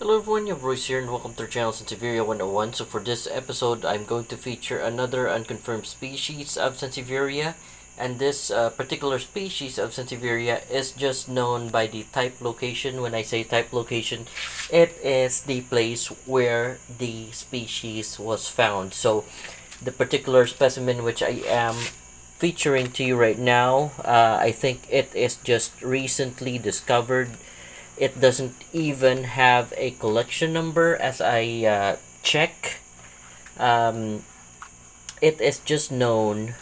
Hello everyone, you have Royce here and welcome to our channel Sansevieria 101. So for this episode, I'm going to feature another unconfirmed species of Sansevieria. And this particular species of Sansevieria is just known by the type location. When I say type location, it is the place where the species was found. So the particular specimen which I am featuring to you right now, I think it is just recently discovered. It doesn't even have a collection number as I check. It is just known,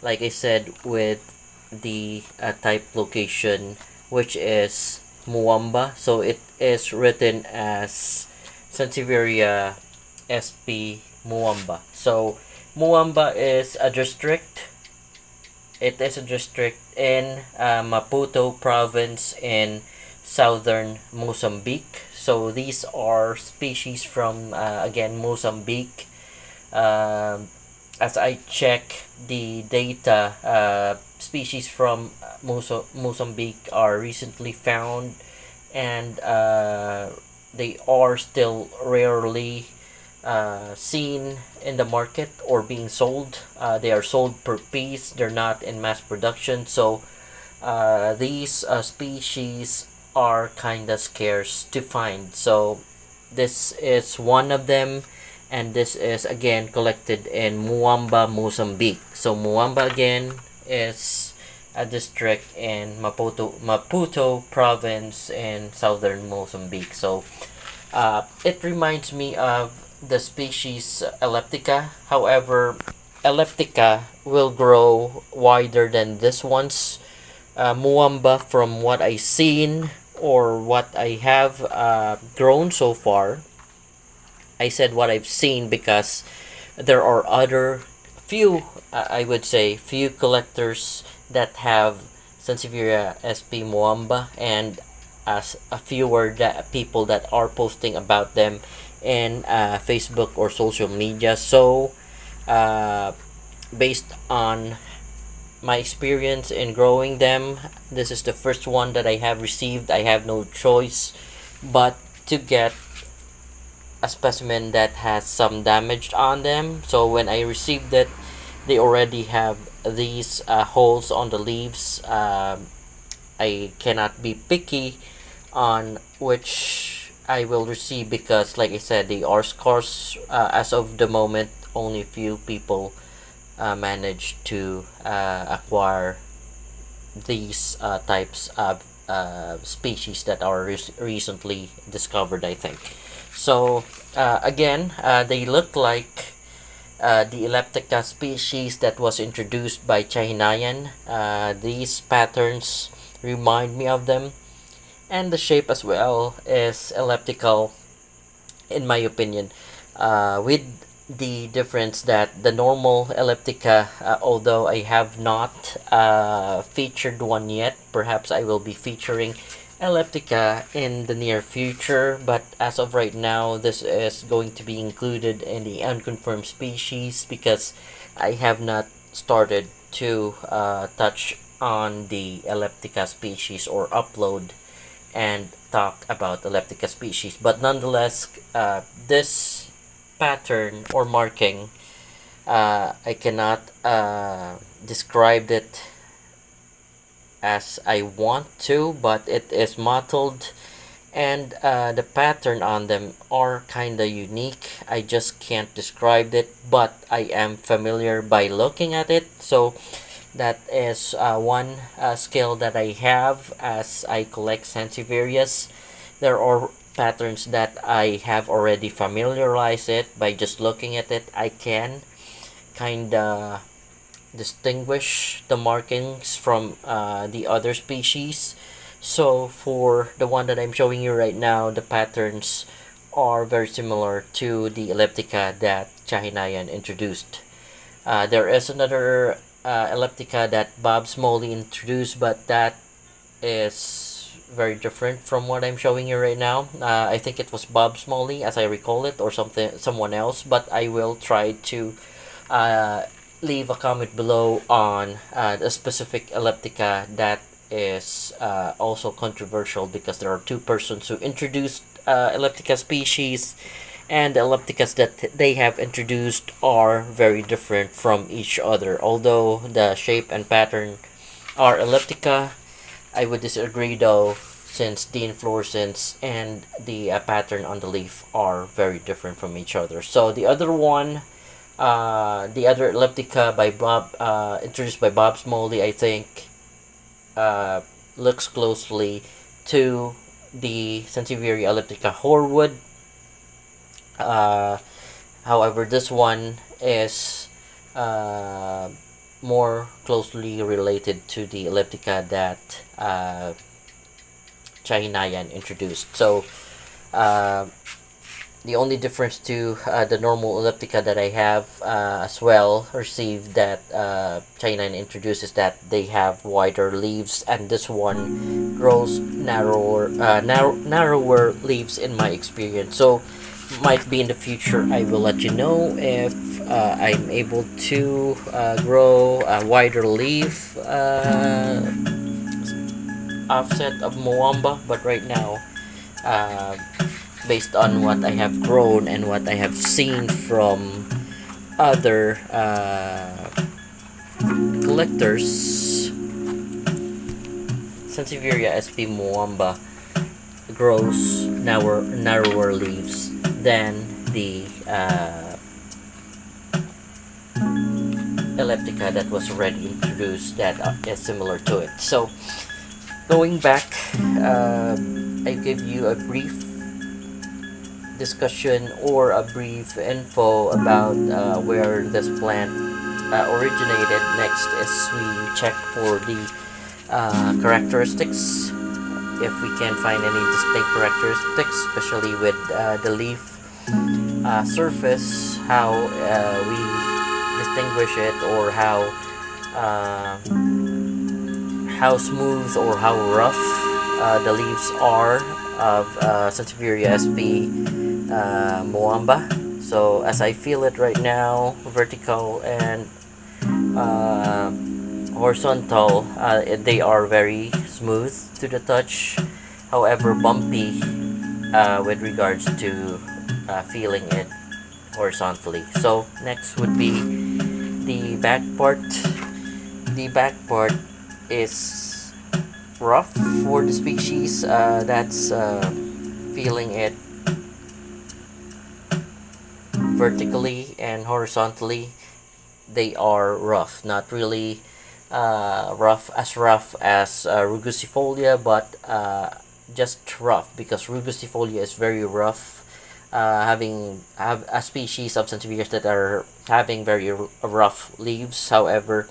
like I said, with the type location, which is Moamba. So it is written as Sansevieria SP Moamba. So Moamba is a district. It is a district in Maputo province in southern Mozambique. So these are species from again Mozambique. As I check the data, species from Mozambique are recently found, and they are still rarely seen in the market or being sold. They are sold per piece. They're not in mass production. So these species are kinda scarce to find. So this is one of them, and this is again collected in Moamba, Mozambique. So Moamba again is a district in Maputo province in southern Mozambique. So it reminds me of the species elliptica. However, elliptica will grow wider than this one's. Moamba, from what I seen or what I have grown so far, I said what I've seen because there are other few, I would say, few collectors that have Sansevieria SP Moamba, and as a fewer people that are posting about them in Facebook or social media. So based on my experience in growing them, this is the first one that I have received. I have no choice but to get a specimen that has some damage on them. So when I received it, they already have these holes on the leaves. I cannot be picky on which I will receive because, like I said, they are scarce. As of the moment, only few people managed to acquire these types of species that are recently discovered, I think. So again, they look like the elliptica species that was introduced by Chahinayan. These patterns remind me of them, and the shape as well is elliptical in my opinion, with the difference that the normal elliptica, although I have not featured one yet, perhaps I will be featuring elliptica in the near future, but as of right now, this is going to be included in the unconfirmed species because I have not started to touch on the elliptica species or upload and talk about elliptica species. But nonetheless, this pattern or marking, I cannot describe it as I want to, but it is mottled, and the pattern on them are kinda unique. I just can't describe it, but I am familiar by looking at it. So that is one skill that I have as I collect Sansevierias. There are patterns that I have already familiarized it by just looking at it. I can kinda distinguish the markings from the other species. So for the one that I'm showing you right now, the patterns are very similar to the elliptica that Chahinayan introduced. There is another elliptica that Bob Smalley introduced, but that is very different from what I'm showing you right now. I think it was Bob Smalley, as I recall it, or someone else. But I will try to leave a comment below on a specific elliptica that is also controversial because there are two persons who introduced elliptica species and the ellipticas that they have introduced are very different from each other. Although the shape and pattern are elliptica, I would disagree though, since the inflorescence and the pattern on the leaf are very different from each other. So the other one, the other elliptica by Bob, introduced by Bob Smalley, I think, looks closely to the Sansevieria elliptica Horwood. However, this one is more closely related to the elliptica that Chahinayan introduced. So the only difference to the normal elliptica that I have as well received that Chahinayan introduced is that they have wider leaves, and this one grows narrower leaves in my experience. So might be in the future I will let you know if I'm able to grow a wider leaf offset of Moamba, but right now, based on what I have grown and what I have seen from other collectors, Sansevieria sp Moamba grows narrower leaves than the elliptica that was already introduced that is similar to it. So going back, I give you a brief discussion or a brief info about where this plant originated. Next is we check for the characteristics, if we can find any distinct characteristics, especially with the leaf surface, how we distinguish it, or how smooth or how rough the leaves are of Sansevieria sp Moamba. So as I feel it right now, vertical and horizontal, they are very smooth to the touch, however bumpy with regards to feeling it horizontally. So next would be the back part. The back part is rough for the species that's feeling it vertically and horizontally. They are rough, not really rough as rugusifolia, but just rough, because rugusifolia is very rough, have a species of Sansevieria that are having very rough leaves. However,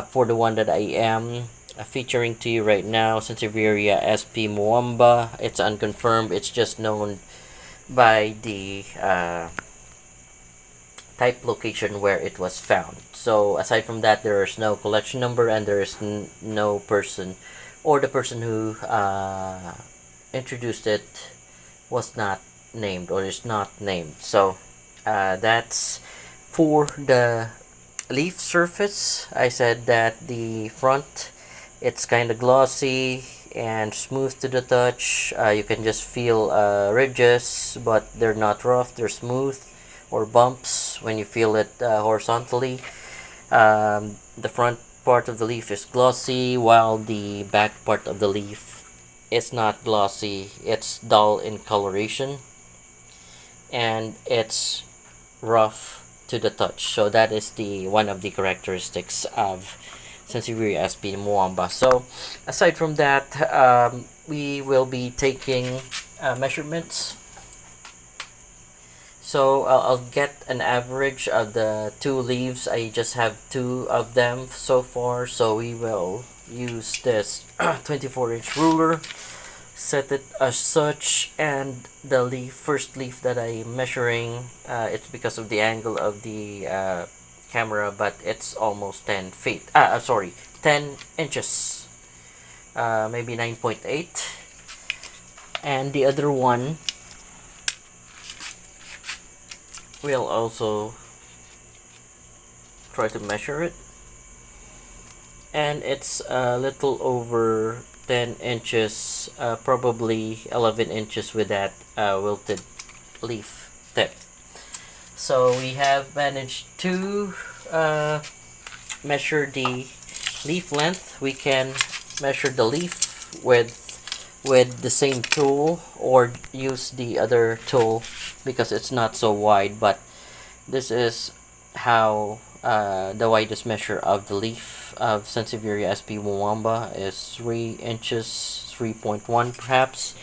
for the one that I am featuring to you right now, Sansevieria sp Moamba, it's unconfirmed. It's just known by the type location where it was found. So aside from that, there is no collection number, and there is no person, or the person who introduced it was not named or is not named. So that's for the leaf surface. I said that the front, it's kind of glossy and smooth to the touch. You can just feel ridges, but they're not rough, they're smooth, or bumps when you feel it horizontally. The front part of the leaf is glossy, while the back part of the leaf is not glossy. It's dull in coloration, and it's rough to the touch. So that is the one of the characteristics of Sansevieria sp Moamba. So aside from that, we will be taking measurements. So I'll get an average of the two leaves. I just have two of them so far, so we will use this 24-inch ruler, set it as such, and the first leaf that I'm measuring, it's because of the angle of the camera, but it's almost 10 feet. 10 inches, maybe 9.8. And the other one we'll also try to measure it, and it's a little over 10 inches, probably 11 inches with that wilted leaf tip. So we have managed to measure the leaf length. We can measure the leaf with the same tool or use the other tool because it's not so wide, but this is how the widest measure of the leaf of Sansevieria sp Moamba is 3 inches, 3.1 perhaps.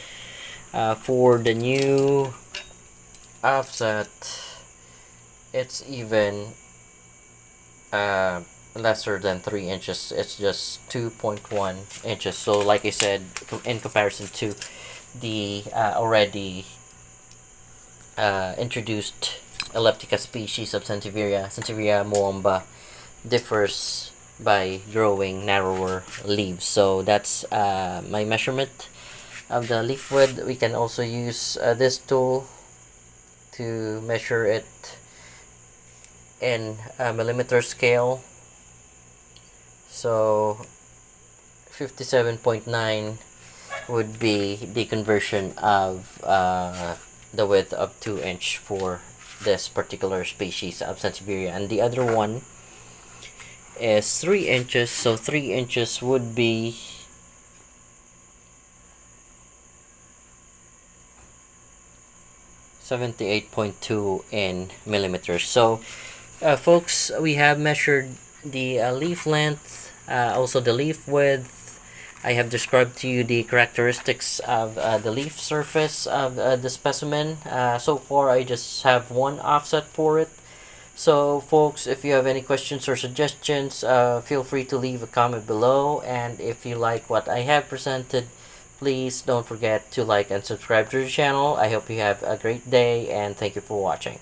For the new offset, it's even lesser than 3 inches. It's just 2.1 inches. So like I said, in comparison to the already introduced elliptica species of Sansevieria Moamba differs by growing narrower leaves. So that's my measurement of the leaf width. We can also use this tool to measure it in a millimeter scale. So 57.9 would be the conversion of the width of 2 inch for this particular species of Sansevieria, and the other one is 3 inches. So 3 inches would be 78.2 in millimeters. So folks, we have measured the leaf length, also the leaf width. I have described to you the characteristics of the leaf surface of the specimen. So far I just have one offset for it. So folks, if you have any questions or suggestions, feel free to leave a comment below, and if you like what I have presented, please don't forget to like and subscribe to the channel. I hope you have a great day, and thank you for watching.